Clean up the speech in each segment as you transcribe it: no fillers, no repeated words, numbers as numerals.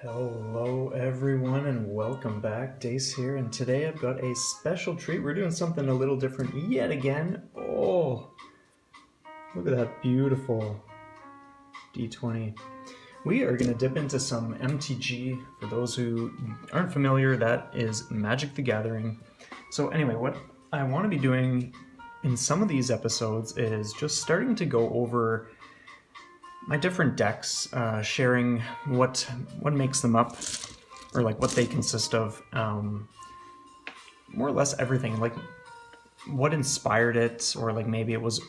Hello everyone and welcome back. Dace here, and today I've got a special treat. We're doing something a little different yet again. Oh, look at that beautiful D20. We are going to dip into some MTG. For those who aren't familiar, that is Magic the Gathering. So anyway, what I want to be doing in some of these episodes is just starting to go over my different decks, sharing what makes them up, or like what they consist of, more or less everything, like what inspired it, or like maybe it was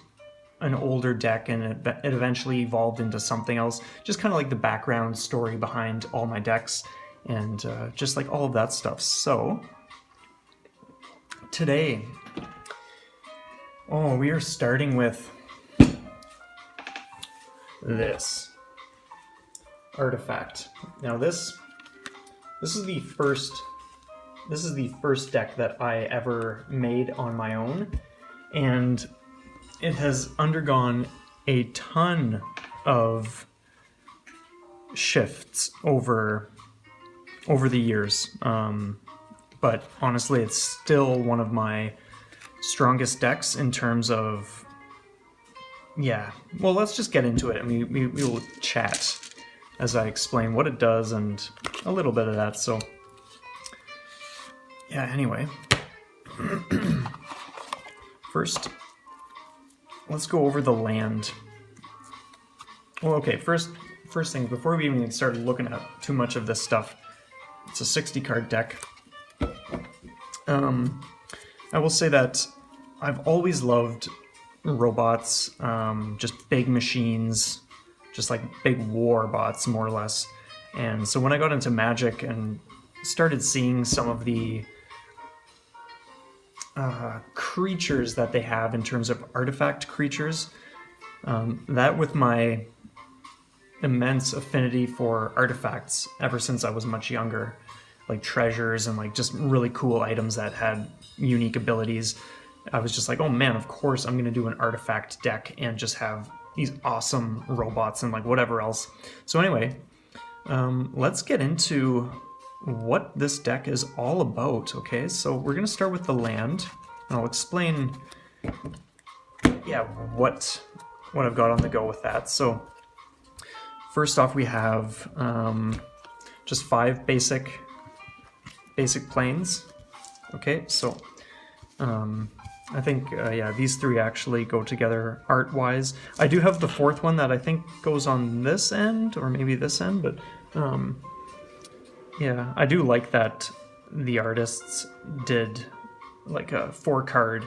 an older deck and it eventually evolved into something else, just kind of like the background story behind all my decks, and just like all of that stuff. So today, we are starting with this artifact. Now this is the first deck that I ever made on my own, and it has undergone a ton of shifts over the years. But honestly, it's still one of my strongest decks in terms of, yeah, well, let's just get into it, and we will chat as I explain what it does and a little bit of that. So, yeah, anyway. First, let's go over the land. Well, okay, first thing, before we even start looking at too much of this stuff, it's a 60-card deck. I will say that I've always loved robots, just big machines, just like big war bots, more or less. And so when I got into Magic and started seeing some of the creatures that they have in terms of artifact creatures, that with my immense affinity for artifacts ever since I was much younger, like treasures and like just really cool items that had unique abilities, I was just like, oh man, of course I'm going to do an artifact deck and just have these awesome robots and like whatever else. So anyway, let's get into what this deck is all about, okay? So we're going to start with the land, and I'll explain, yeah, what I've got on the go with that. So first off, we have just 5 basic planes, okay? So I think, yeah, these 3 actually go together art-wise. I do have the 4th one that I think goes on this end, or maybe this end, but yeah, I do like that the artists did like a 4-card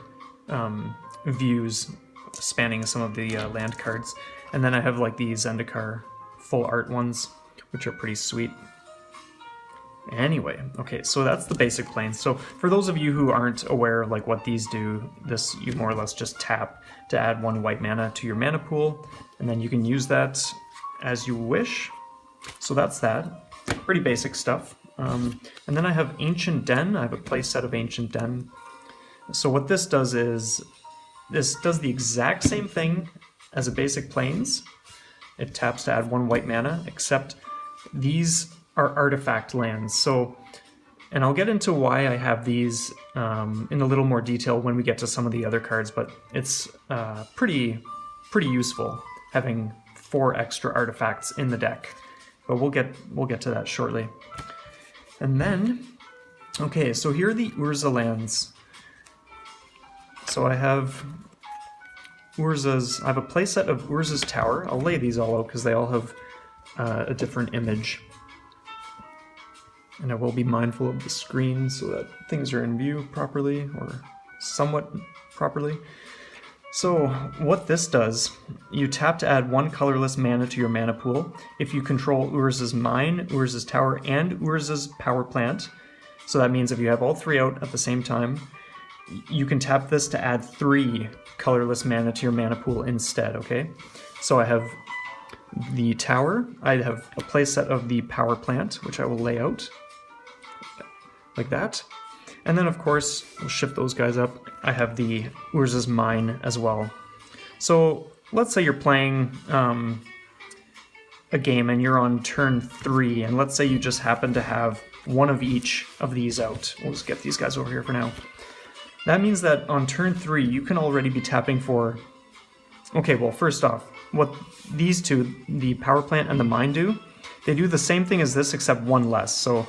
views spanning some of the land cards. And then I have like the Zendikar full art ones, which are pretty sweet. Anyway, okay, so that's the basic plane. So for those of you who aren't aware like what these do, this, you more or less just tap to add 1 white mana to your mana pool, and then you can use that as you wish. So that's that. Pretty basic stuff. And then I have Ancient Den. I have a play set of Ancient Den. So what this does is, this does the exact same thing as a basic planes. It taps to add 1 white mana, except these are artifact lands. So, and I'll get into why I have these in a little more detail when we get to some of the other cards, but it's pretty useful having 4 extra artifacts in the deck. But we'll get to that shortly. And then, okay, so here are the Urza lands. So I have I have a playset of Urza's Tower. I'll lay these all out because they all have a different image. And I will be mindful of the screen so that things are in view properly, or somewhat properly. So what this does, you tap to add 1 colorless mana to your mana pool if you control Urza's Mine, Urza's Tower, and Urza's Power Plant. So that means if you have all 3 out at the same time, you can tap this to add 3 colorless mana to your mana pool instead, okay? So I have the Tower, I have a playset of the Power Plant, which I will lay out like that. And then, of course, we'll shift those guys up. I have the Urza's Mine as well. So let's say you're playing a game and you're on turn 3, and let's say you just happen to have one of each of these out. We'll just get these guys over here for now. That means that on turn 3, you can already be tapping for... Okay, well, first off, what these two, the power plant and the mine do, they do the same thing as this except one less. So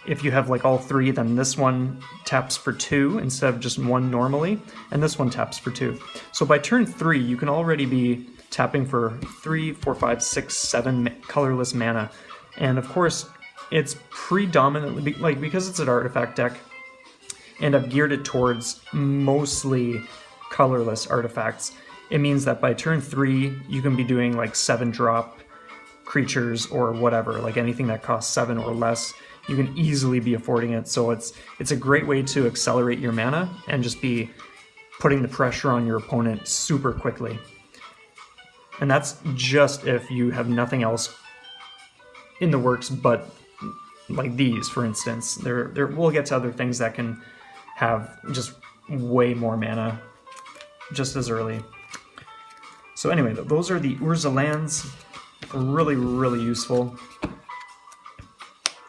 if you have like all 3, then this one taps for 2 instead of just 1 normally, and this one taps for 2. So by turn 3, you can already be tapping for 3, 4, 5, 6, 7 colorless mana. And of course, it's predominantly, because it's an artifact deck, and I've geared it towards mostly colorless artifacts, it means that by turn 3, you can be doing like 7-drop creatures or whatever, like anything that costs 7 or less. You can easily be affording it, so it's a great way to accelerate your mana and just be putting the pressure on your opponent super quickly. And that's just if you have nothing else in the works but like these, for instance. We'll get to other things that can have just way more mana just as early. So anyway, those are the Urza lands. Really, really useful.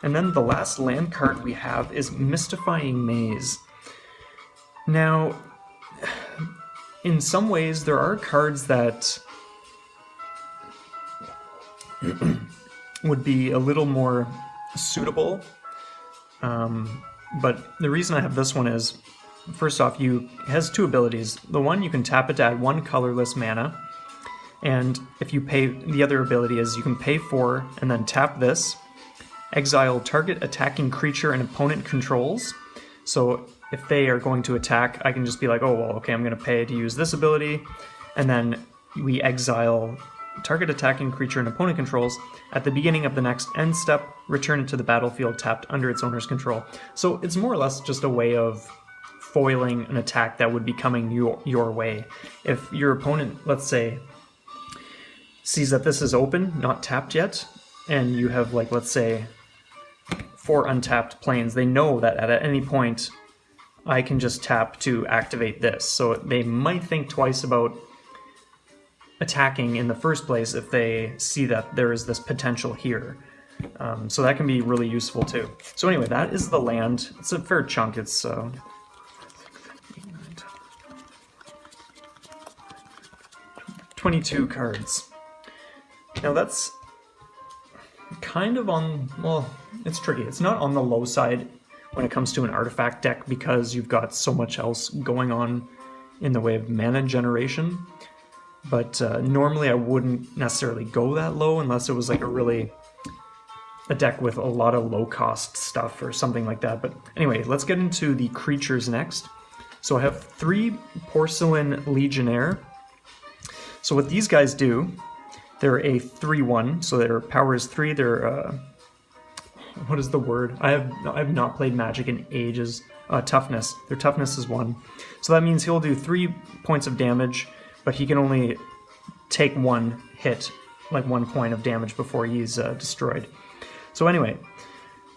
And then the last land card we have is Mystifying Maze. Now, in some ways, there are cards that would be a little more suitable. But the reason I have this one is, first off, it has 2 abilities. The one, you can tap it to add 1 colorless mana. And if you pay, the other ability is you can pay 4 and then tap this, exile target attacking creature an opponent controls. So if they are going to attack, I can just be like, oh, well, okay, I'm going to pay to use this ability. And then we exile target attacking creature an opponent controls. At the beginning of the next end step, return it to the battlefield tapped under its owner's control. So it's more or less just a way of foiling an attack that would be coming your way. If your opponent, let's say, sees that this is open, not tapped yet, and you have, like, let's say, 4 untapped planes, they know that at any point I can just tap to activate this. So they might think twice about attacking in the first place if they see that there is this potential here. So that can be really useful too. So anyway, that is the land. It's a fair chunk. It's 22 cards. Now that's kind of on, well, it's tricky. It's not on the low side when it comes to an artifact deck because you've got so much else going on in the way of mana generation. But normally I wouldn't necessarily go that low unless it was like a deck with a lot of low cost stuff or something like that. But anyway, let's get into the creatures next. So I have 3 Porcelain Legionnaire. So what these guys do, they're a 3/1, so their power is 3. They're what is the word? I've not played Magic in ages. Toughness. Their toughness is 1. So that means he'll do 3 points of damage, but he can only take 1 hit, like 1 point of damage before he's destroyed. So anyway,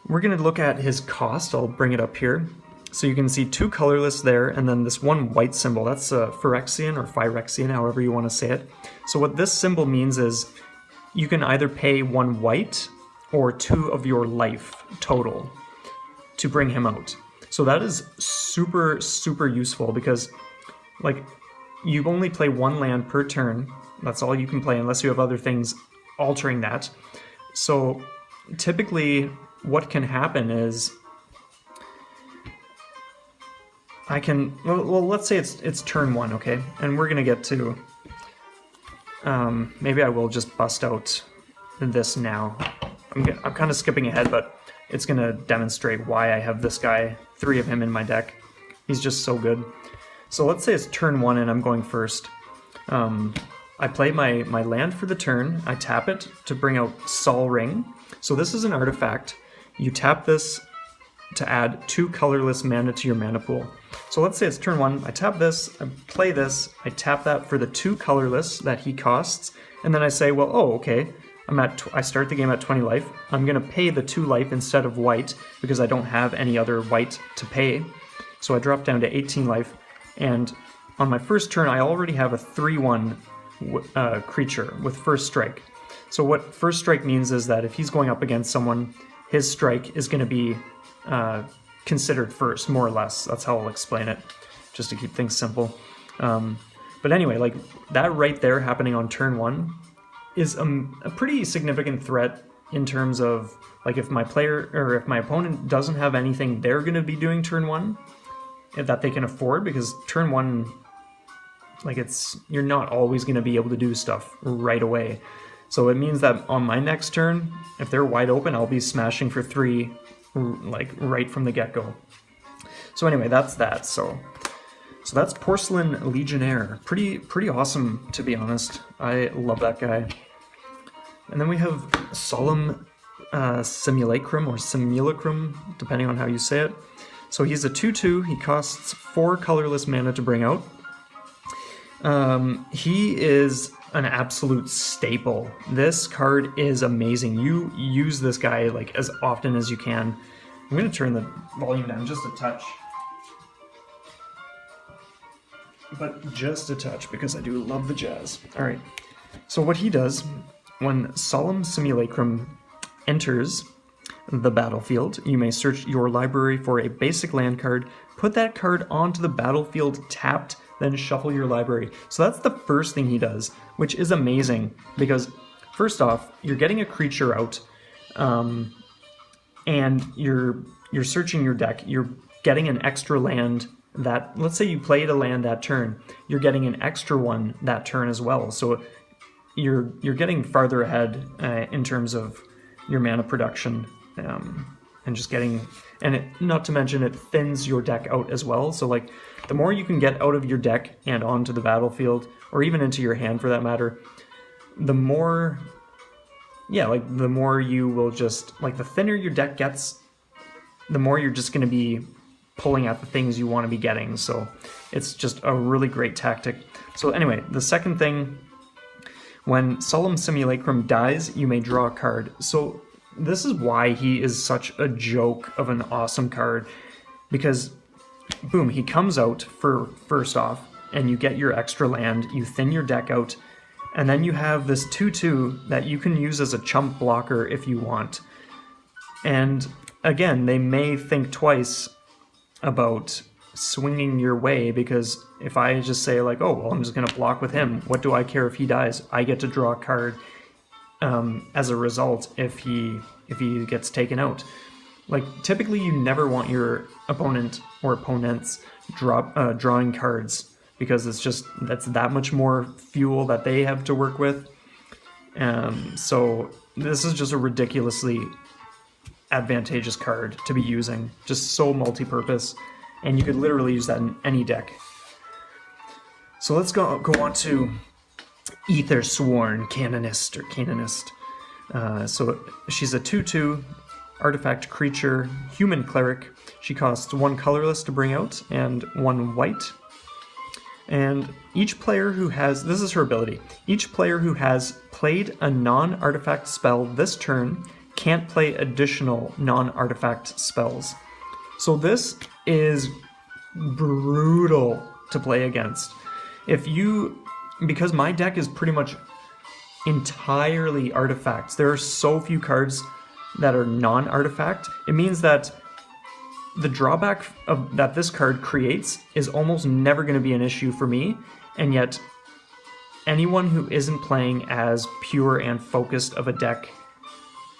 we're going to look at his cost. I'll bring it up here. So you can see 2 colorless there, and then this 1 white symbol. That's Phyrexian or Phyrexian, however you want to say it. So what this symbol means is you can either pay 1 white or 2 of your life total to bring him out. So that is super, super useful because, like, you only play 1 land per turn. That's all you can play unless you have other things altering that. So typically what can happen is I can, well, let's say it's turn 1, okay? And we're going to get to, maybe I will just bust out this now. I'm kind of skipping ahead, but it's going to demonstrate why I have this guy, 3 of him in my deck. He's just so good. So let's say it's turn 1 and I'm going first. I play my land for the turn. I tap it to bring out Sol Ring. So this is an artifact. You tap this to add 2 colorless mana to your mana pool. So let's say it's turn 1, I tap this, I play this, I tap that for the 2 colorless that he costs, and then I say, well, oh, okay, I start the game at 20 life, I'm going to pay the 2 life instead of white, because I don't have any other white to pay. So I drop down to 18 life, and on my first turn I already have a 3/1 creature with first strike. So what first strike means is that if he's going up against someone, his strike is going to be considered first, more or less. That's how I'll explain it, just to keep things simple. But anyway, like that right there happening on turn 1 is a pretty significant threat in terms of like if my player or if my opponent doesn't have anything they're going to be doing turn 1 that they can afford, because turn 1, like you're not always going to be able to do stuff right away. So it means that on my next turn, if they're wide open, I'll be smashing for 3 like right from the get-go. So anyway, that's that. So that's Porcelain Legionnaire. Pretty awesome, to be honest. I love that guy. And then we have Solemn Simulacrum, or Simulacrum, depending on how you say it. So he's a 2/2. He costs 4 colorless mana to bring out. He is an absolute staple. This card is amazing. You use this guy like as often as you can. I'm going to turn the volume down just a touch. But just a touch, because I do love the jazz. Alright, so what he does, when Solemn Simulacrum enters the battlefield, you may search your library for a basic land card, put that card onto the battlefield tapped, then shuffle your library. So that's the first thing he does, which is amazing, because first off, you're getting a creature out, and you're searching your deck, you're getting an extra land that, let's say you played a land that turn, you're getting an extra one that turn as well. So you're getting farther ahead in terms of your mana production, and just getting, and not to mention it thins your deck out as well. So like the more you can get out of your deck and onto the battlefield, or even into your hand for that matter, the more, the more you will just, like the thinner your deck gets, the more you're just going to be pulling at the things you want to be getting. So it's just a really great tactic. So anyway, the second thing, when Solemn Simulacrum dies, you may draw a card. So this is why he is such a joke of an awesome card, because boom, he comes out for first off, and you get your extra land, you thin your deck out, and then you have this 2/2 that you can use as a chump blocker if you want. And again, they may think twice about swinging your way, because if I just say like, oh, well, I'm just going to block with him, what do I care if he dies? I get to draw a card as a result if he gets taken out. Like typically you never want your opponent or opponents drawing cards, because that's that much more fuel that they have to work with. So this is just a ridiculously advantageous card to be using, just so multi-purpose, and you could literally use that in any deck. So let's go on to Ether Sworn Canonist. So she's a 2/2 artifact creature, human cleric. She costs 1 colorless to bring out and 1 white. And each player who has, this is her ability, each player who has played a non-artifact spell this turn can't play additional non-artifact spells. So this is brutal to play against. Because my deck is pretty much entirely artifacts, there are so few cards that are non-artifact, it means that the drawback that this card creates is almost never going to be an issue for me, and yet anyone who isn't playing as pure and focused of a deck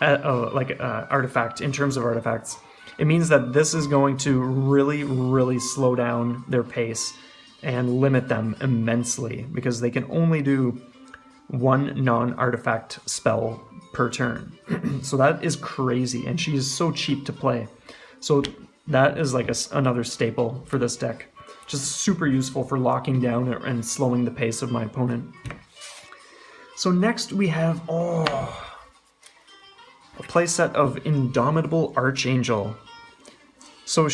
artifact, in terms of artifacts, it means that this is going to really, really slow down their pace and limit them immensely, because they can only do 1 non-artifact spell per turn. So that is crazy, and she is so cheap to play. So that is like another staple for this deck. Just super useful for locking down and slowing the pace of my opponent. So next we have, a playset of Indomitable Archangel. So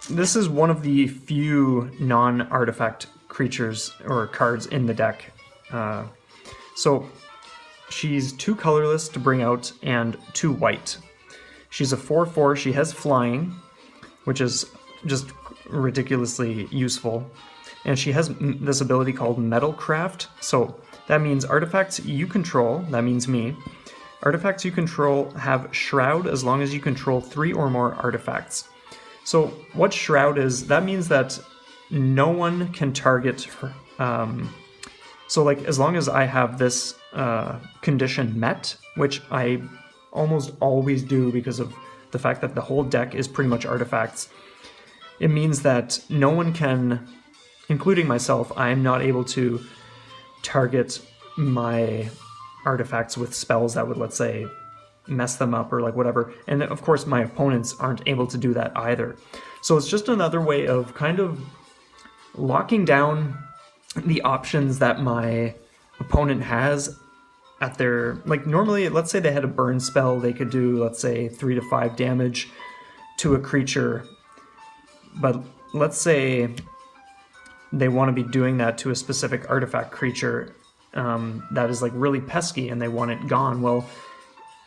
this is one of the few non-artifact creatures or cards in the deck. So she's 2 colorless to bring out and 2 white. She's a 4/4, she has flying, which is just ridiculously useful. And she has this ability called Metalcraft. So That means artifacts you control, that means me, artifacts you control have Shroud as long as you control 3 or more artifacts. So what Shroud is, that means that no one can target, so like as long as I have this condition met, which I almost always do because of the fact that the whole deck is pretty much artifacts, it means that no one can, including myself, I am not able to target my artifacts with spells that would, let's say, mess them up or like whatever. And of course my opponents aren't able to do that either. So it's just another way of kind of locking down the options that my opponent has at their, like normally, let's say they had a burn spell, they could do, let's say, 3 to 5 damage to a creature, but let's say they want to be doing that to a specific artifact creature that is like really pesky and they want it gone. Well,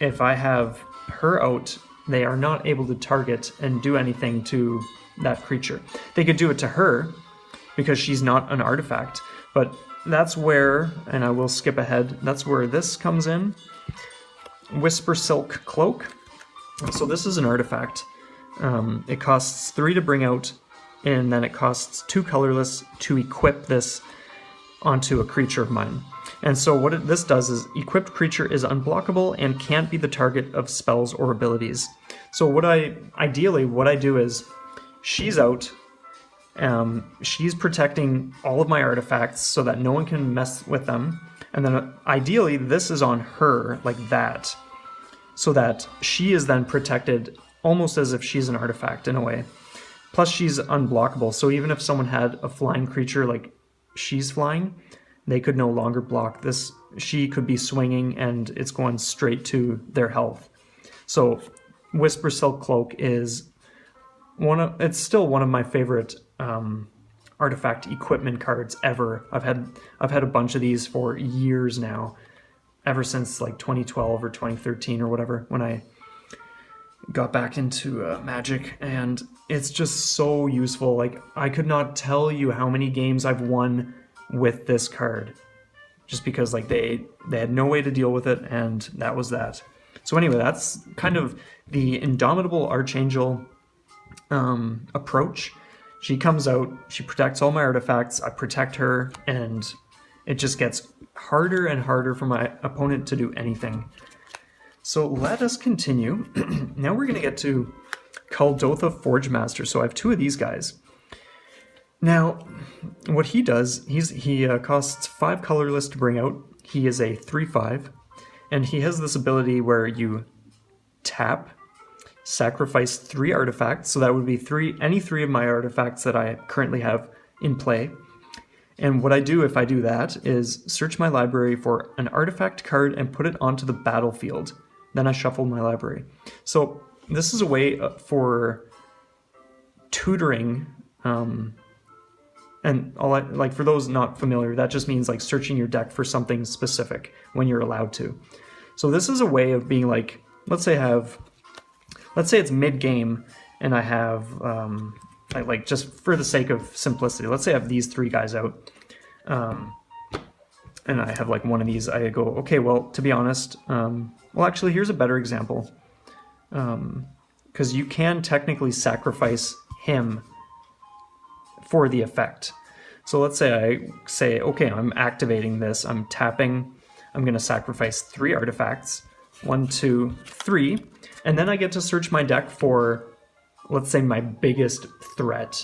if I have her out, they are not able to target and do anything to that creature. They could do it to her because she's not an artifact, but that's where, and I will skip ahead, that's where this comes in. Whisper Silk Cloak. So this is an artifact. It costs 3 to bring out, and then it costs 2 colorless to equip this onto a creature of mine. And so what this does is, equipped creature is unblockable and can't be the target of spells or abilities. So ideally what I do is, she's out, she's protecting all of my artifacts so that no one can mess with them, and then ideally this is on her like that, so that she is then protected almost as if she's an artifact in a way. Plus she's unblockable, so even if someone had a flying creature like she's flying, they could no longer block this. She could be swinging and it's going straight to their health. So Whisper Silk Cloak is it's still one of my favorite artifact equipment cards ever. I've had a bunch of these for years now, ever since like 2012 or 2013 or whatever, when I got back into Magic, and it's just so useful. Like, I could not tell you how many games I've won with this card, just because like they had no way to deal with it, and that was that. So anyway, that's kind of the Indomitable Archangel approach. She comes out, she protects all my artifacts, I protect her, and it just gets harder and harder for my opponent to do anything. So let us continue. Now we're going to get to Kuldotha Forgemaster. So I have 2 of these guys. Now, what he does, he costs 5 colorless to bring out. He is a 3/5, and he has this ability where you tap, sacrifice 3 artifacts, so that would be any 3 of my artifacts that I currently have in play. And what I do if I do that is search my library for an artifact card and put it onto the battlefield. Then I shuffle my library. So this is a way for tutoring, and like for those not familiar, that just means like searching your deck for something specific when you're allowed to. So this is a way of being like, let's say it's mid-game, and I have, like just for the sake of simplicity, let's say I have these 3 guys out, and I have like one of these, I go, okay, well, to be honest, well, actually, here's a better example, because you can technically sacrifice him for the effect. So let's say I say, okay, I'm activating this, I'm tapping, I'm going to sacrifice 3 artifacts, 1, 2, 3, and then I get to search my deck for, let's say, my biggest threat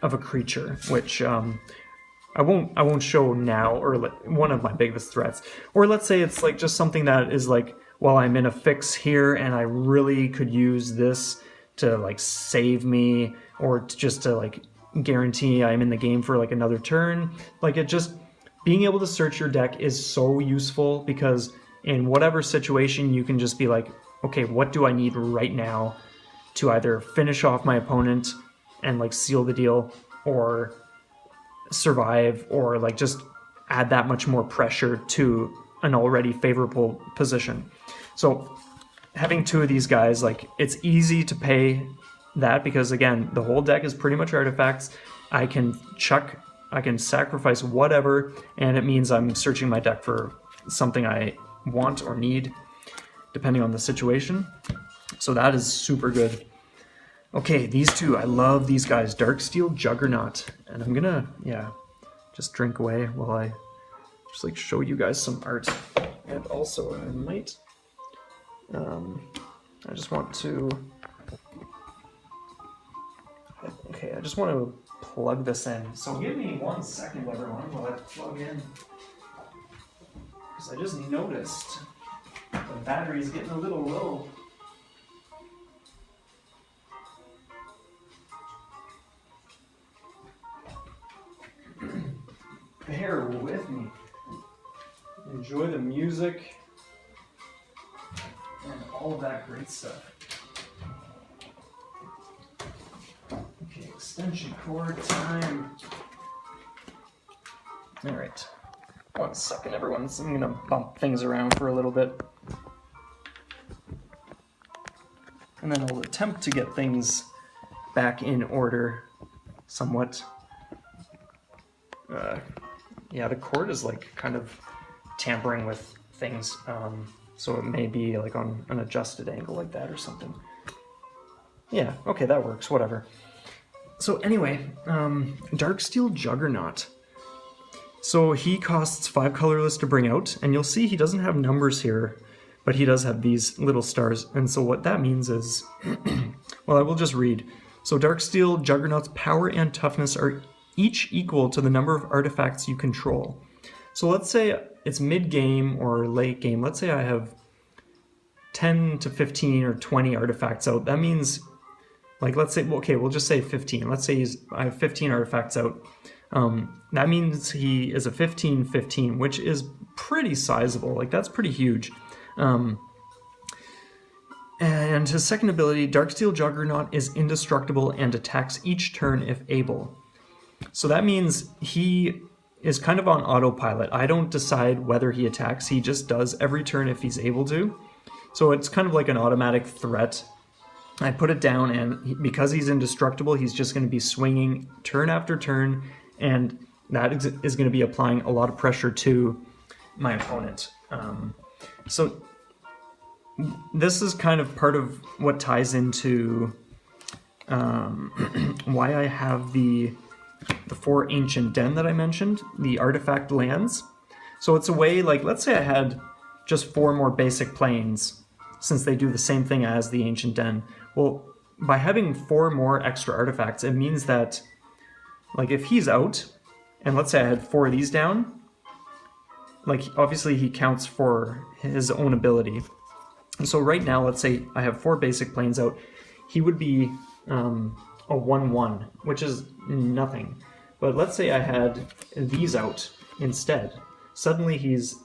of a creature, which I won't show now, or one of my biggest threats. Or let's say it's like just something that is like, well, I'm in a fix here and I really could use this to like save me, or just to like guarantee I'm in the game for like another turn. Like, it just, being able to search your deck is so useful, because in whatever situation you can just be like, okay, what do I need right now to either finish off my opponent and like seal the deal, or survive, or like just add that much more pressure to an already favorable position. So having 2 of these guys, like, it's easy to pay that, because again, the whole deck is pretty much artifacts. I can chuck I can sacrifice whatever, and it means I'm searching my deck for something I want or need, depending on the situation. So that is super good. Okay, these two, I love these guys. Darksteel Juggernaut. And I'm gonna, yeah, just drink away while I just like show you guys some art. And also, I might, I just want to, okay, I just want to plug this in. So give me 1 second, everyone, while I plug in. Because I just noticed the battery's getting a little low. Bear with me. Enjoy the music and all of that great stuff. Okay, extension cord time. All right. 1 second, everyone. So I'm gonna bump things around for a little bit. And then I'll attempt to get things back in order somewhat. Yeah, the cord is like kind of tampering with things, so it may be like on an adjusted angle like that or something. Yeah, okay, that works, whatever. So anyway, Darksteel Juggernaut. So he costs 5 colorless to bring out, and you'll see he doesn't have numbers here, but he does have these little stars, and so what that means is, well, I will just read. So Darksteel Juggernaut's power and toughness are each equal to the number of artifacts you control. So let's say it's mid-game or late game. Let's say I have 10 to 15 or 20 artifacts out. That means, like, let's say, okay, we'll just say 15. Let's say I have 15 artifacts out. That means he is a 15-15, which is pretty sizable. Like, that's pretty huge. And his second ability, Darksteel Juggernaut, is indestructible and attacks each turn if able. So that means he is kind of on autopilot. I don't decide whether he attacks. He just does every turn if he's able to. So it's kind of like an automatic threat. I put it down, and because he's indestructible, he's just going to be swinging turn after turn, and that is going to be applying a lot of pressure to my opponent. So this is kind of part of what ties into why I have the 4 Ancient Den that I mentioned, the artifact lands. So it's a way, like, let's say I had just 4 more basic planes, since they do the same thing as the Ancient Den. Well, by having 4 more extra artifacts, it means that, like, if he's out, and let's say I had 4 of these down, like, obviously he counts for his own ability. And so right now, let's say I have 4 basic planes out, he would be a 1-1, which is nothing. But let's say I had these out instead. Suddenly he's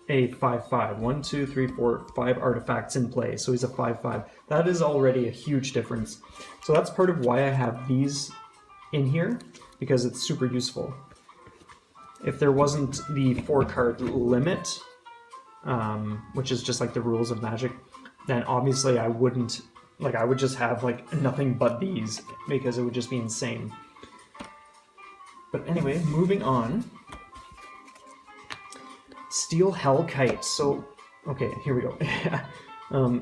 a 5-5. 1, 2, 3, 4, 5 artifacts in play, so he's a 5-5. That is already a huge difference. So that's part of why I have these in here, because it's super useful. If there wasn't the 4-card limit, which is just like the rules of Magic, then obviously I wouldn't, like, I would just have like nothing but these, because it would just be insane. But anyway, moving on. Steel Hellkite. So, okay, here we go.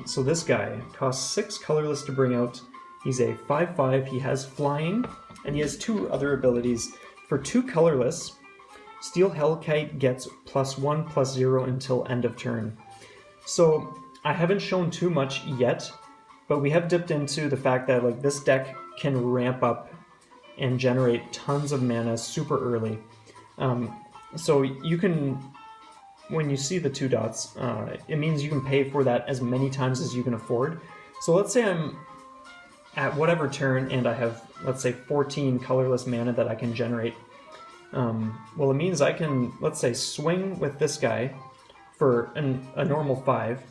So this guy costs 6 colorless to bring out. He's a 5-5. He has flying, and he has 2 other abilities. For 2 colorless, Steel Hellkite gets +1/+0 until end of turn. So I haven't shown too much yet, but we have dipped into the fact that, like, this deck can ramp up and generate tons of mana super early. So you can, when you see the 2 dots, it means you can pay for that as many times as you can afford. So let's say I'm at whatever turn and I have, let's say, 14 colorless mana that I can generate. Well, it means I can, let's say, swing with this guy for a normal 5,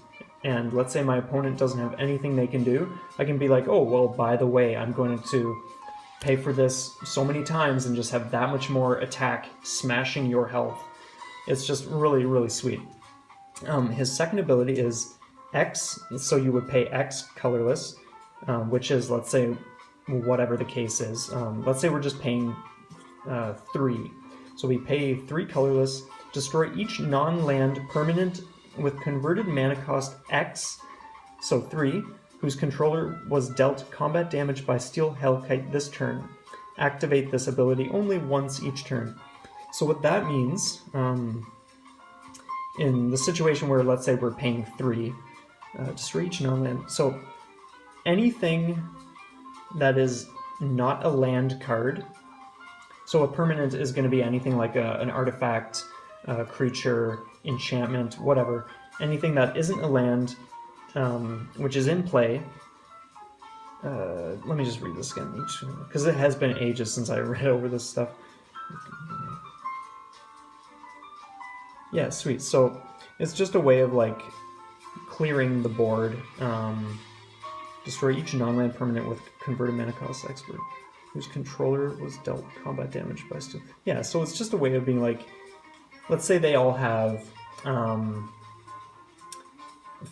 and let's say my opponent doesn't have anything they can do. I can be like, oh, well, by the way, I'm going to pay for this so many times and just have that much more attack, smashing your health. It's just really, really sweet. His second ability is X, so you would pay X colorless, which is, let's say, whatever the case is. Let's say we're just paying 3. So we pay 3 colorless, destroy each non-land permanent with converted mana cost X, so 3, whose controller was dealt combat damage by Steel Hellkite this turn. Activate this ability only once each turn. So what that means, in the situation where, let's say, we're paying 3, destroy each non-land. So anything that is not a land card, so a permanent is going to be anything like an artifact, creature, enchantment, whatever. Anything that isn't a land, which is in play. Let me just read this again, because it has been ages since I read over this stuff. Yeah, sweet. So it's just a way of like clearing the board. Destroy each non-land permanent with converted mana cost expert, whose controller was dealt combat damage by Steel. Yeah, so it's just a way of being like, let's say they all have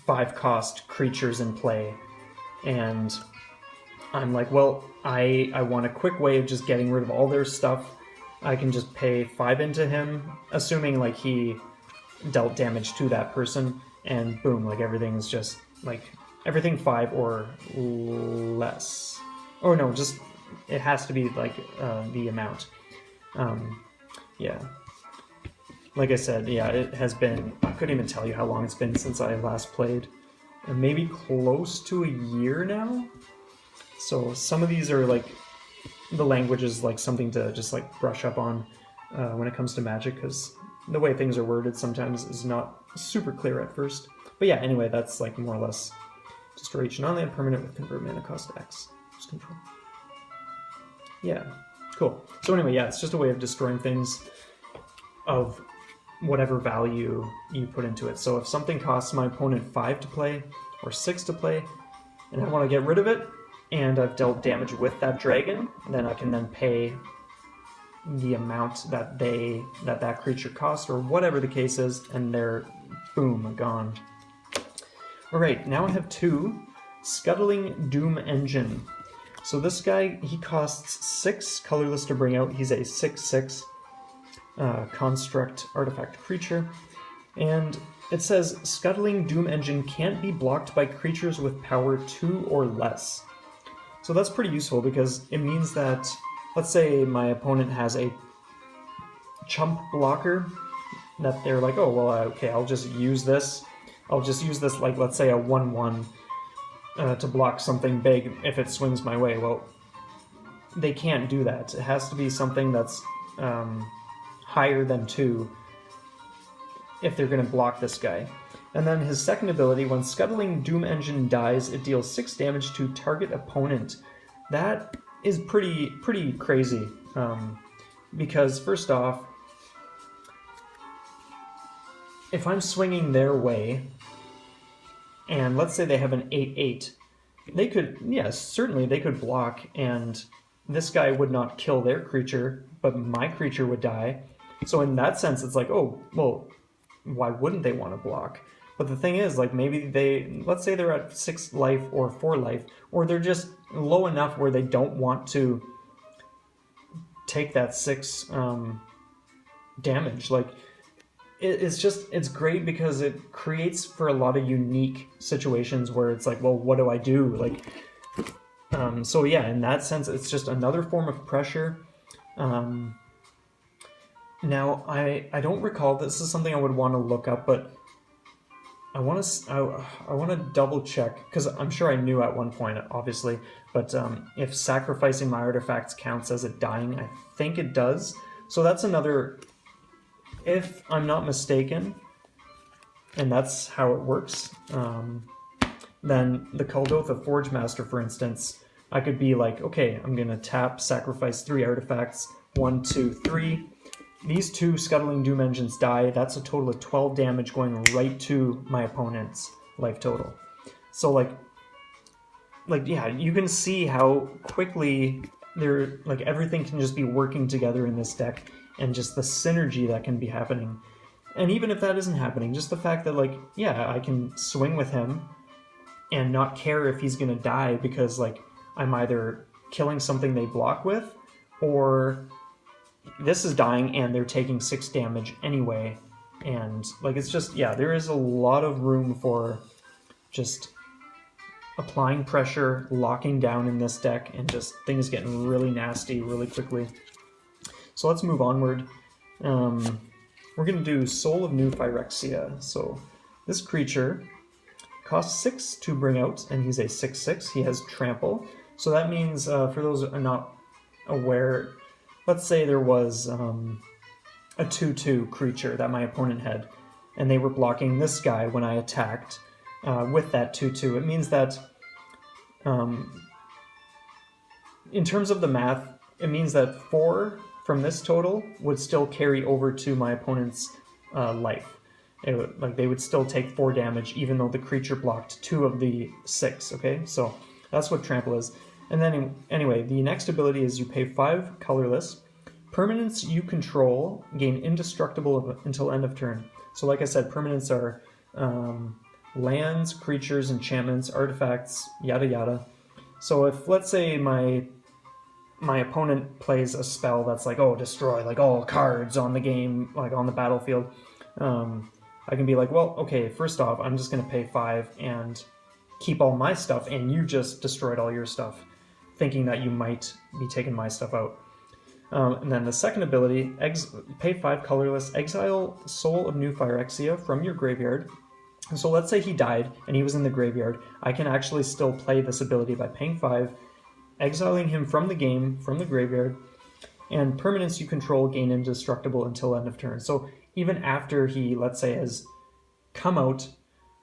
5-cost creatures in play, and I'm like, well, I want a quick way of just getting rid of all their stuff. I can just pay 5 into him, assuming like he dealt damage to that person, and boom, like everything's just like everything 5 or less. Or no, just it has to be like the amount. Yeah. Like I said, yeah, it has been, I couldn't even tell you how long it's been since I last played. Maybe close to a year now? So some of these are like, the language is like something to just like brush up on when it comes to Magic, because the way things are worded sometimes is not super clear at first. But yeah, anyway, that's like more or less destroy each non-land permanent with convert mana cost X. Just control. Yeah, cool. So anyway, yeah, it's just a way of destroying things of whatever value you put into it. So if something costs my opponent 5 to play or 6 to play, and I want to get rid of it, and I've dealt damage with that dragon, then I can then pay the amount that that creature cost, or whatever the case is, and they're, boom, gone. Alright, now I have 2 Scuttling Doom Engine. So this guy, he costs 6 colorless to bring out. He's a 6/6 construct artifact creature. And it says, Scuttling Doom Engine can't be blocked by creatures with power 2 or less. So that's pretty useful, because it means that, let's say my opponent has a chump blocker, that they're like, oh, well, okay, I'll just use this, like, let's say a 1/1 to block something big if it swings my way. Well, they can't do that. It has to be something that's higher than 2 if they're going to block this guy. And then his second ability, when Scuttling Doom Engine dies, it deals 6 damage to target opponent. That is pretty crazy, because first off, if I'm swinging their way, and let's say they have an 8/8, they could, yes, certainly they could block, and this guy would not kill their creature, but my creature would die. So in that sense, it's like, oh, well, why wouldn't they want to block? But the thing is, like, maybe let's say they're at 6 life or 4 life, or they're just low enough where they don't want to take that 6 damage. Like, it's great because it creates for a lot of unique situations where it's like, well, what do I do? Like, so yeah, in that sense, it's just another form of pressure. Now, I don't recall, this is something I would want to look up, but I want to double check, because I'm sure I knew at one point, obviously, but if sacrificing my artifacts counts as it dying, I think it does. So that's another, if I'm not mistaken, and that's how it works, then the Kuldoth of Forge Master, for instance, I could be like, okay, I'm going to tap, sacrifice 3 artifacts, 1, 2, 3. These 2 Scuttling Doom Engines die. That's a total of 12 damage going right to my opponent's life total. So like yeah, you can see how quickly like everything can just be working together in this deck, and just the synergy that can be happening. And even if that isn't happening, just the fact that, like, yeah, I can swing with him and not care if he's gonna die, because like I'm either killing something they block with, or this is dying and they're taking 6 damage anyway. And like, it's just, yeah, there is a lot of room for just applying pressure, locking down in this deck, and just things getting really nasty really quickly. So let's move onward. We're going to do Soul of New Phyrexia. So this creature costs 6 to bring out, and he's a 6/6. He has Trample. So that means, for those that are not aware, let's say there was a 2/2 creature that my opponent had, and they were blocking this guy when I attacked with that 2/2. It means that, in terms of the math, it means that 4 from this total would still carry over to my opponent's life. Like, they would still take 4 damage even though the creature blocked 2 of the 6, okay? So that's what Trample is. And then, anyway, the next ability is you pay 5 colorless. Permanents you control gain indestructible until end of turn. So like I said, permanents are lands, creatures, enchantments, artifacts, yada yada. So if, let's say, my opponent plays a spell that's like, oh, destroy like all cards on the game, like on the battlefield, I can be like, well, okay, first off, I'm just going to pay 5 and keep all my stuff, and you just destroyed all your stuff, thinking that you might be taking my stuff out. And then the second ability, pay 5 colorless, exile Soul of New Phyrexia from your graveyard. So let's say he died and he was in the graveyard. I can actually still play this ability by paying 5, exiling him from the game, from the graveyard, and permanents you control gain indestructible until end of turn. So even after he, let's say, has come out,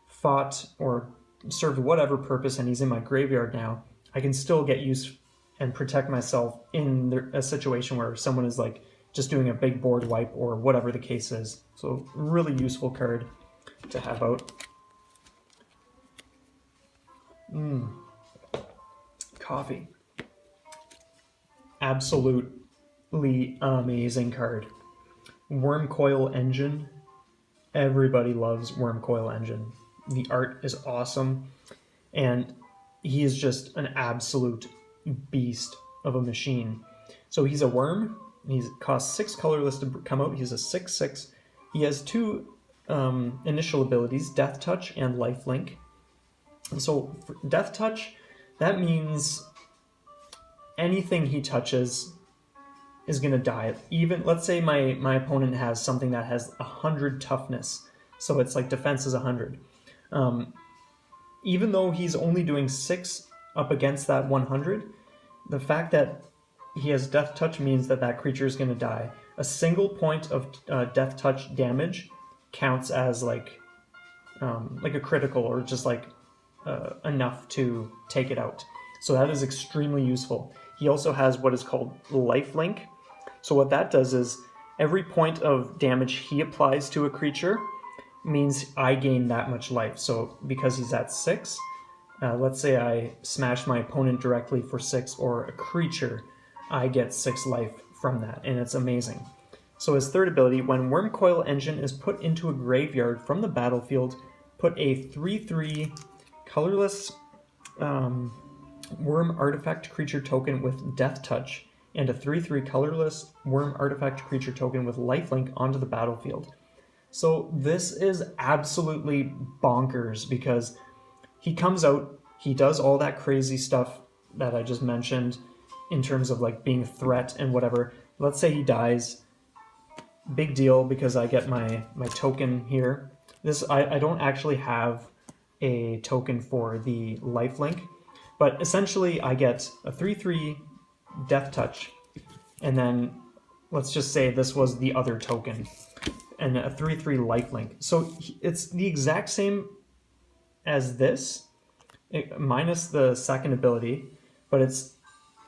fought, or served whatever purpose, and he's in my graveyard now, I can still get use and protect myself in a situation where someone is like just doing a big board wipe or whatever the case is. So really useful card to have out. Coffee. Absolutely amazing card. Wormcoil Engine. Everybody loves Wormcoil Engine. The art is awesome, and he is just an absolute beast of a machine. So he's a worm. He costs 6 colorless to come out. He's a 6/6. He has 2 initial abilities, Death Touch and Lifelink. So for Death Touch, that means anything he touches is going to die. Even, let's say my opponent has something that has 100 toughness, so it's like defense is 100. Even though he's only doing 6 up against that 100, the fact that he has Death Touch means that that creature is going to die. A single point of Death Touch damage counts as like a critical, or just like enough to take it out. So that is extremely useful. He also has what is called Lifelink. So what that does is every point of damage he applies to a creature means I gain that much life. So because he's at 6, let's say I smash my opponent directly for 6, or a creature, I get 6 life from that, and it's amazing. So his third ability, when Wormcoil Engine is put into a graveyard from the battlefield, put a 3/3 colorless worm artifact creature token with Death Touch and a 3/3 colorless worm artifact creature token with Lifelink onto the battlefield. So this is absolutely bonkers, because he comes out, he does all that crazy stuff that I just mentioned in terms of like being a threat and whatever. Let's say he dies. Big deal, because I get my token here. I don't actually have a token for the Lifelink, but essentially I get a 3/3 Death Touch, and then let's just say this was the other token, and a 3/3 Lifelink. So it's the exact same as this, minus the second ability, but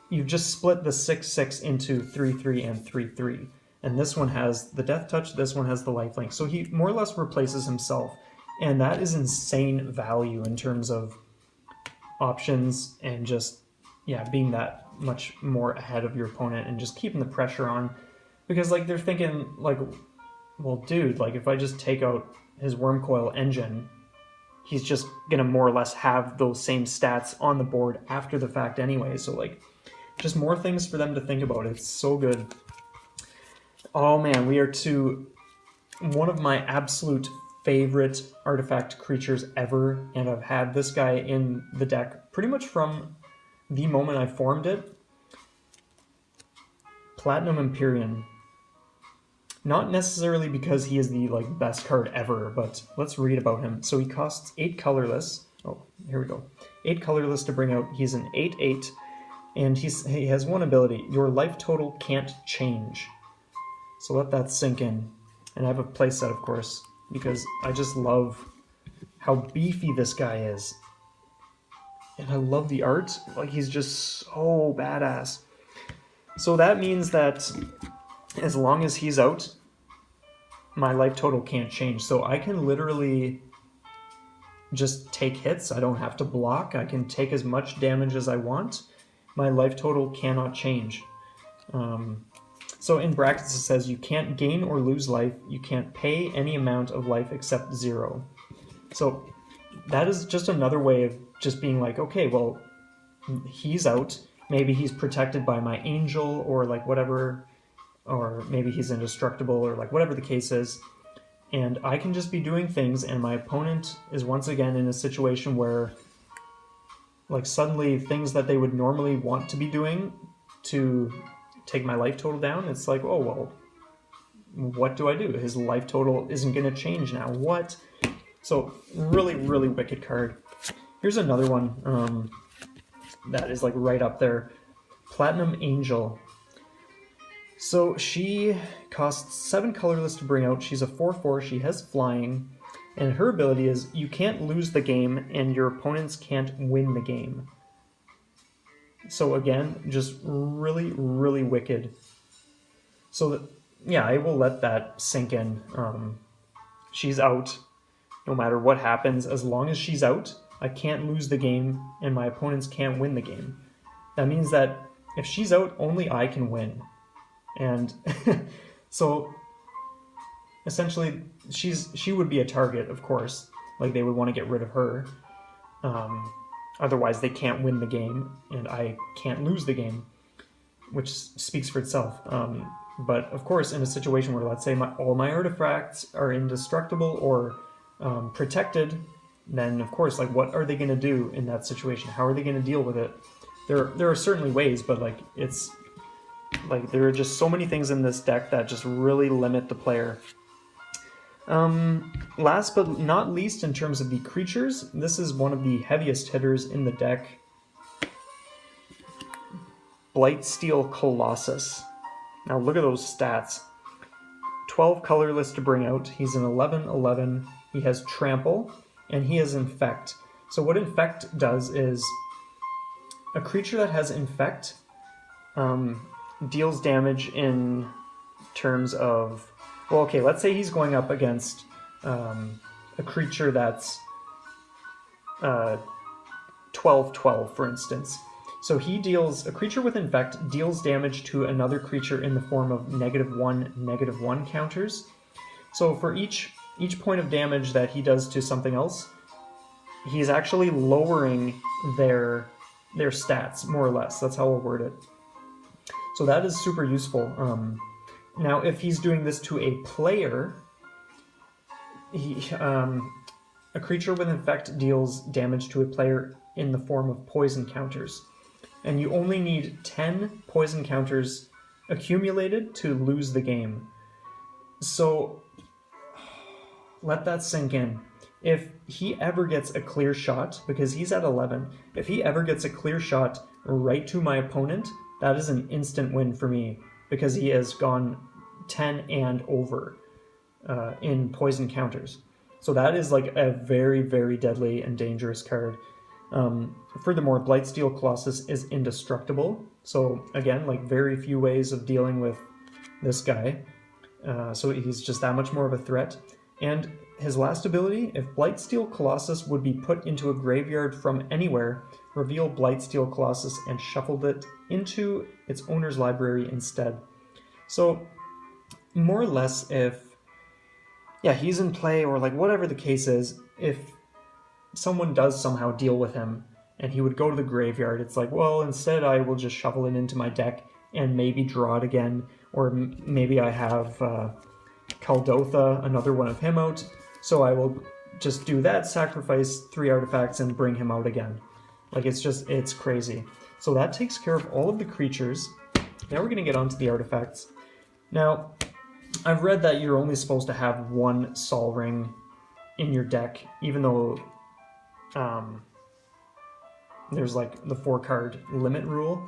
you've just split the 6/6 into 3/3 and 3/3. And this one has the Death Touch, this one has the Lifelink. So he more or less replaces himself. And that is insane value in terms of options, and just, yeah, being that much more ahead of your opponent and just keeping the pressure on. Because, like, they're thinking, like, well, dude, like, if I just take out his Wormcoil Engine, he's just going to more or less have those same stats on the board after the fact anyway. So, like, just more things for them to think about. It's so good. Oh man, we are to one of my absolute favorite artifact creatures ever, and I've had this guy in the deck pretty much from the moment I formed it. Platinum Empyrean. Not necessarily because he is the best card ever, but let's read about him. So he costs 8 colorless. Oh, here we go. 8 colorless to bring out. He's an 8/8, and he has one ability. Your life total can't change. So let that sink in. And I have a playset, of course, because I just love how beefy this guy is. And I love the art. Like, he's just so badass. So that means that as long as he's out, my life total can't change. So I can literally just take hits. I don't have to block. I can take as much damage as I want. My life total cannot change. So in brackets it says you can't gain or lose life. You can't pay any amount of life except 0. So that is just another way of just being like, okay, well, he's out. Maybe he's protected by my angel or whatever, or maybe he's indestructible or whatever the case is. And I can just be doing things, and my opponent is once again in a situation where suddenly things that they would normally want to be doing to take my life total down, it's like, oh, well, what do I do? His life total isn't going to change now. What? So really, really wicked card. Here's another one that is right up there. Platinum Angel. So she costs 7 colorless to bring out. She's a 4/4. She has flying. And her ability is you can't lose the game and your opponents can't win the game. So again, just really, really wicked. So yeah, I will let that sink in. She's out no matter what happens. As long as she's out, I can't lose the game and my opponents can't win the game. That means that if she's out, only I can win. And so essentially she would be a target, of course. They would want to get rid of her. Otherwise they can't win the game and I can't lose the game, which speaks for itself. But of course, in a situation where, let's say, all my artifacts are indestructible or protected, then of course, what are they going to do in that situation? How are they going to deal with it? There are certainly ways, but it's there are just so many things in this deck that just really limit the player. Last but not least, in terms of the creatures, this is one of the heaviest hitters in the deck. Blightsteel Colossus. Now look at those stats. 12 colorless to bring out. He's an 11/11. He has Trample, and he has Infect. So what Infect does is a creature that has Infect deals damage in terms of, well, okay, let's say he's going up against a creature that's 12/12, for instance. So a creature with Infect deals damage to another creature in the form of -1/-1 counters. So for each point of damage that he does to something else, he's actually lowering their stats, more or less. That's how I'll word it. So that is super useful. Now, if he's doing this to a player, a creature with Infect deals damage to a player in the form of poison counters. And you only need 10 poison counters accumulated to lose the game. So let that sink in. If he ever gets a clear shot, because he's at 11, if he ever gets a clear shot right to my opponent, that is an instant win for me, because he has gone 10 and over in poison counters. So that is a very, very deadly and dangerous card. Furthermore, Blightsteel Colossus is indestructible. So again, very few ways of dealing with this guy. So he's just that much more of a threat. And his last ability, if Blightsteel Colossus would be put into a graveyard from anywhere, reveal Blightsteel Colossus and shuffle it into its owner's library instead. So more or less, if he's in play, or whatever the case is, if someone does somehow deal with him and he would go to the graveyard, it's well, instead I will just shuffle it into my deck and maybe draw it again, or maybe I have Kaldotha, another one of him out, so I will just do that, sacrifice 3 artifacts, and bring him out again. Like, it's crazy. So that takes care of all of the creatures. Now we're going to get onto the artifacts. Now, I've read that you're only supposed to have 1 Sol Ring in your deck, even though there's like the 4-card limit rule.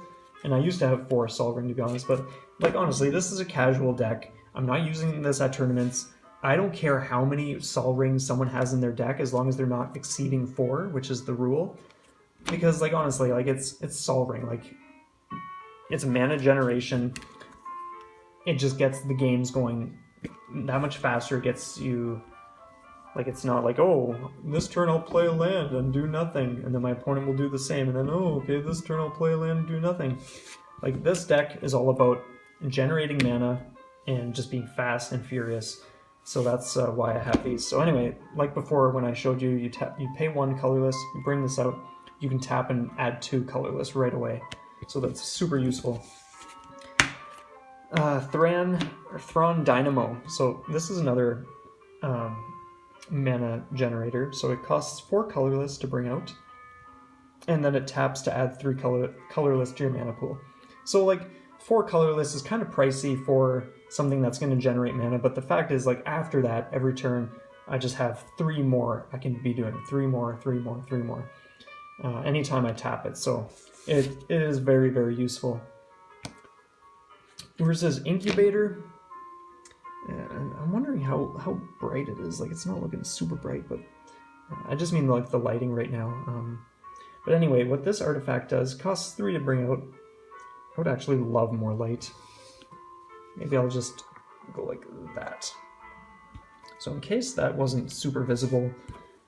And I used to have 4 Sol Ring, to be honest, but like honestly, this is a casual deck. I'm not using this at tournaments. I don't care how many Sol Rings someone has in their deck, as long as they're not exceeding 4, which is the rule. Because like honestly, like it's Sol Ring, like it's mana generation. It just gets the games going that much faster. It gets you, like, it's not like, oh, this turn I'll play a land and do nothing, and then my opponent will do the same, and then, oh, okay, this turn I'll play a land and do nothing. Like, this deck is all about generating mana and just being fast and furious. So that's why I have these. So anyway, like before when I showed you, you pay 1 colorless, you bring this out, you can tap and add 2 colorless right away. So that's super useful. Thrawn Dynamo. So this is another mana generator. So it costs 4 colorless to bring out, and then it taps to add 3 colorless to your mana pool. So like 4 colorless is kind of pricey for something that's going to generate mana, but the fact is, like, after that, every turn I just have 3 more. I can be doing 3 more, 3 more, 3 more anytime I tap it. So it is very, very useful. Versus Incubator, and I'm wondering how bright it is. Like, it's not looking super bright, but I just mean like the lighting right now. But anyway, what this artifact does, costs 3 to bring out. I would actually love more light. Maybe I'll just go like that. So in case that wasn't super visible,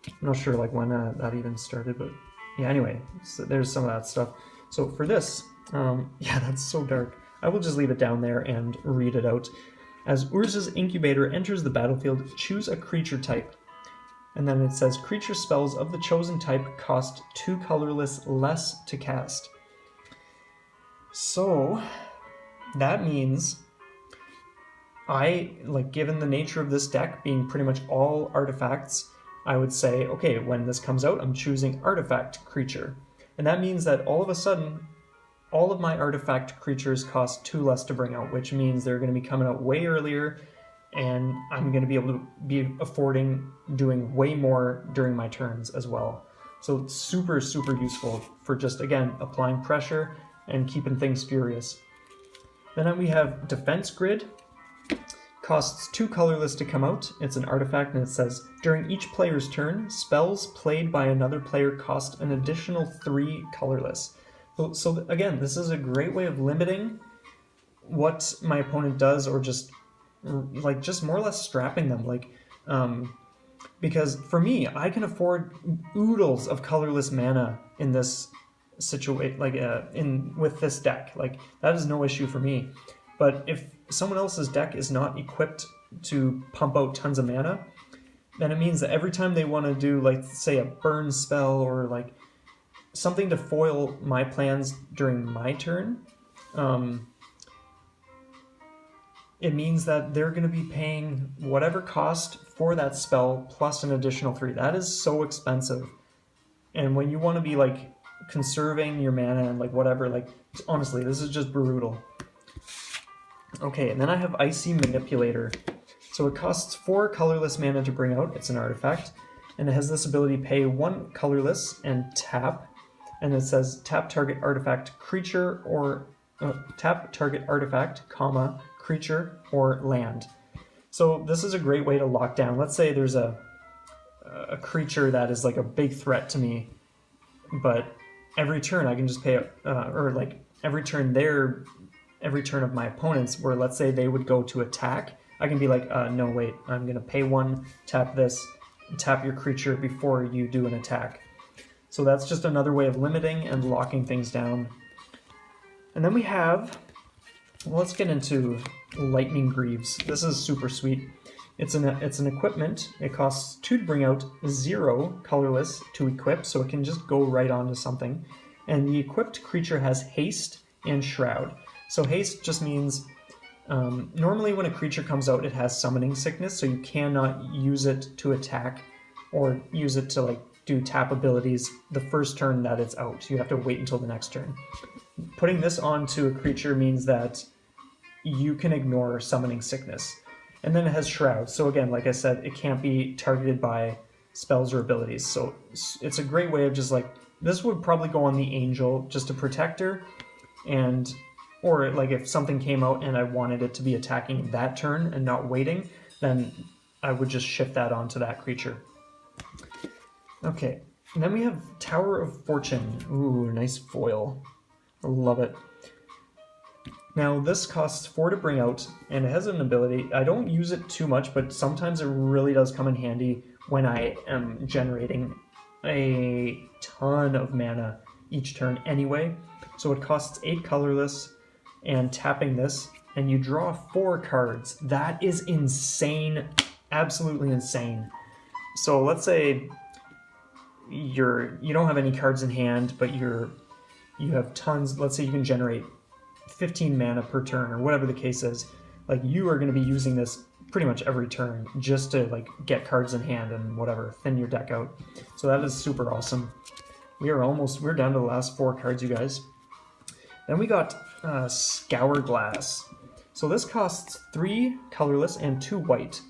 I'm not sure like when that even started, but yeah, anyway, so there's some of that stuff. So for this, yeah, that's so dark. I will just leave it down there and read it out. As Urza's Incubator enters the battlefield, choose a creature type. And then it says, creature spells of the chosen type cost 2 colorless less to cast. So that means given the nature of this deck being pretty much all artifacts, I would say, okay, when this comes out, I'm choosing artifact creature. And that means that all of a sudden, all of my artifact creatures cost 2 less to bring out, which means they're going to be coming out way earlier, and I'm going to be able to be affording doing way more during my turns as well. So it's super, super useful for just, again, applying pressure and keeping things furious. Then we have Defense Grid. Costs 2 colorless to come out. It's an artifact, and it says, during each player's turn, spells played by another player cost an additional 3 colorless. So again, this is a great way of limiting what my opponent does, or just more or less strapping them. Because for me, I can afford oodles of colorless mana in this situation, with this deck. Like, that is no issue for me. But if someone else's deck is not equipped to pump out tons of mana, then it means that every time they want to do, like, say, a burn spell or like something to foil my plans during my turn, it means that they're going to be paying whatever cost for that spell plus an additional 3. That is so expensive. And when you want to be like conserving your mana and like whatever, like, honestly, this is just brutal. Okay, and then I have Icy Manipulator. So it costs 4 colorless mana to bring out. It's an artifact, and it has this ability: pay 1 colorless and tap. And it says tap target artifact creature or tap target artifact, comma, creature or land. So this is a great way to lock down. Let's say there's a creature that is like a big threat to me, but every turn I can just pay, every turn of my opponents, where let's say they would go to attack, I can be like, no, wait, I'm going to pay 1, tap this, tap your creature before you do an attack. So that's just another way of limiting and locking things down. And then we have, let's get into Lightning Greaves. This is super sweet. It's an equipment. It costs 2 to bring out, 0 colorless to equip, so it can just go right onto something. And the equipped creature has haste and shroud. So haste just means Normally when a creature comes out, it has Summoning Sickness, so you cannot use it to attack or use it to like do tap abilities the first turn that it's out. You have to wait until the next turn. Putting this onto a creature means that you can ignore Summoning Sickness. And then it has Shroud. So again, like I said, it can't be targeted by spells or abilities. So it's a great way of just like, this would probably go on the Angel just to protect her. And, or like if something came out and I wanted it to be attacking that turn and not waiting, then I would just shift that onto that creature. Okay, and then we have Tower of Fortune. Ooh, nice foil. I love it. Now this costs 4 to bring out, and it has an ability. I don't use it too much, but sometimes it really does come in handy when I am generating a ton of mana each turn anyway. So it costs 8 colorless, and tapping this, and you draw 4 cards. That is insane, absolutely insane. So let's say you don't have any cards in hand, but you have tons. Let's say you can generate 15 mana per turn, or whatever the case is. Like, you are going to be using this pretty much every turn just to like get cards in hand and whatever, thin your deck out. So that is super awesome. We're down to the last 4 cards, you guys. Then we got Scour Glass. So this costs 3 colorless and 2 white.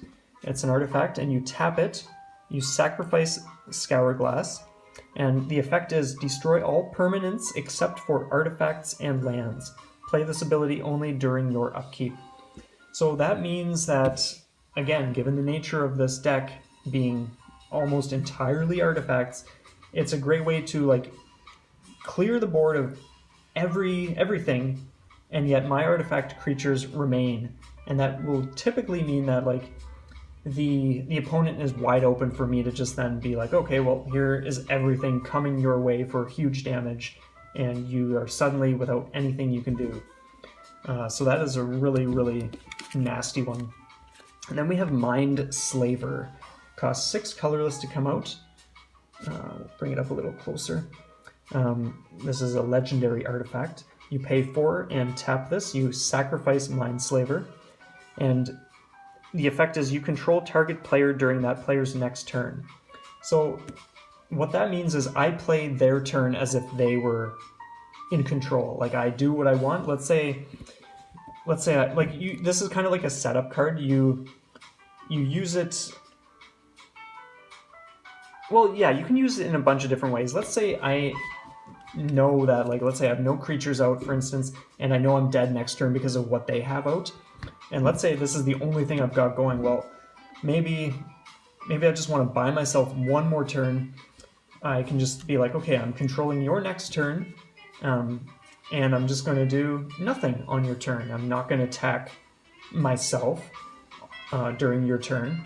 It's an artifact, and you tap it, you sacrifice Scour Glass, and the effect is destroy all permanents except for artifacts and lands. Play this ability only during your upkeep. So that means that, again, given the nature of this deck being almost entirely artifacts, it's a great way to like clear the board of everything, and yet my artifact creatures remain. And that will typically mean that like the opponent is wide open for me to just then be like, okay, well, here is everything coming your way for huge damage, and you are suddenly without anything you can do. So that is a really, really nasty one. And then we have Mind Slaver. Costs 6 colorless to come out. Bring it up a little closer. This is a legendary artifact. You pay 4 and tap this. You sacrifice Mind Slaver. And the effect is you control target player during that player's next turn. So what that means is I play their turn as if they were in control. Like, I do what I want. Let's say this is kind of like a setup card. You use it. Well, yeah, you can use it in a bunch of different ways. Let's say I know that, like, let's say I have no creatures out, for instance, and I know I'm dead next turn because of what they have out. And let's say this is the only thing I've got going. Well, maybe I just want to buy myself one more turn. I can just be like, okay, I'm controlling your next turn, and I'm just going to do nothing on your turn. I'm not going to attack myself during your turn,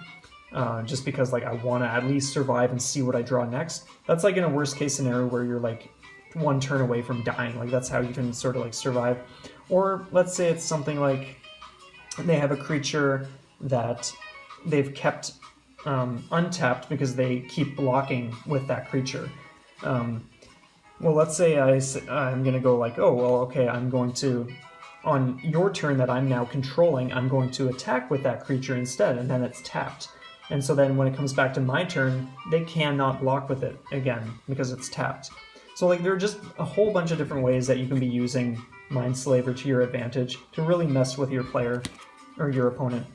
just because like I want to at least survive and see what I draw next. That's like in a worst case scenario where you're like one turn away from dying. Like, that's how you can sort of like survive. Or let's say it's something like they have a creature that they've kept untapped because they keep blocking with that creature. Well, let's say I'm going to go like, oh, well, okay, I'm going to, on your turn that I'm now controlling, I'm going to attack with that creature instead, and then it's tapped. And so then when it comes back to my turn, they cannot block with it again because it's tapped. So like, there are just a whole bunch of different ways that you can be using Mind Slaver to your advantage to really mess with your player or your opponent.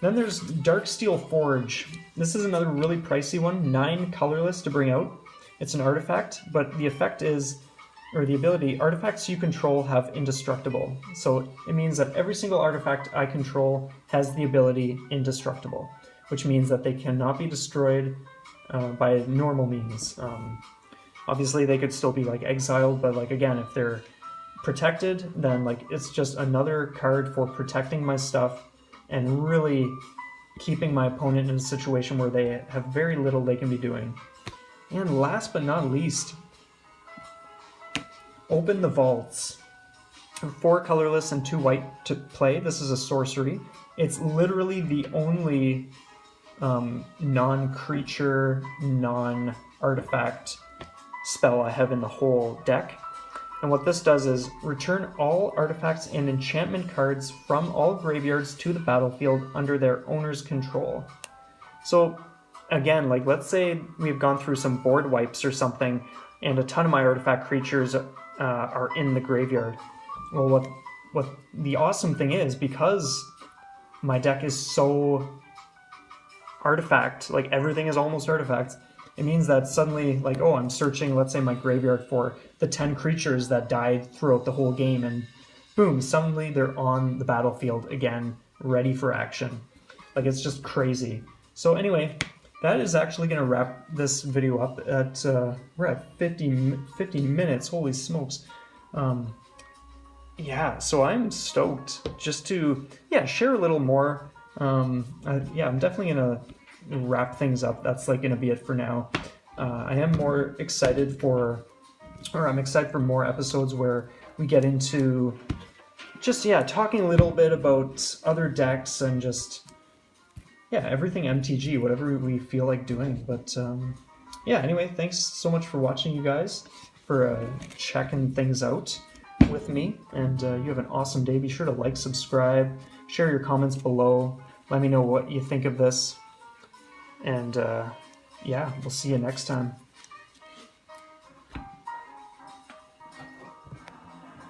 Then there's Darksteel Forge. This is another really pricey one, 9 colorless to bring out. It's an artifact, but the effect is, or the ability, artifacts you control have indestructible. So it means that every single artifact I control has the ability indestructible, which means that they cannot be destroyed by normal means. Obviously, they could still be like exiled, but like, again, if they're protected, then like it's just another card for protecting my stuff and really keeping my opponent in a situation where they have very little they can be doing. And last but not least, Open the Vaults. 4 colorless and 2 white to play. This is a sorcery. It's literally the only non-creature, non-artifact spell I have in the whole deck. And what this does is return all artifacts and enchantment cards from all graveyards to the battlefield under their owner's control. So again, like let's say we've gone through some board wipes or something and a ton of my artifact creatures are in the graveyard. Well, what the awesome thing is, because my deck is so artifact, like everything is almost artifacts, it means that suddenly, like, oh, I'm searching, let's say, my graveyard for the 10 creatures that died throughout the whole game, and boom, suddenly they're on the battlefield again, ready for action. Like, it's just crazy. So anyway, that is actually going to wrap this video up at, we're at 50 minutes, holy smokes. Yeah, so I'm stoked just to, share a little more. I'm definitely going to wrap things up. That's like going to be it for now. I am more excited I'm excited for more episodes where we get into just, talking a little bit about other decks and just, everything MTG, whatever we feel like doing. But anyway, thanks so much for watching, you guys, for checking things out with me, and you have an awesome day. Be sure to like, subscribe, share your comments below. Let me know what you think of this. And we'll see you next time.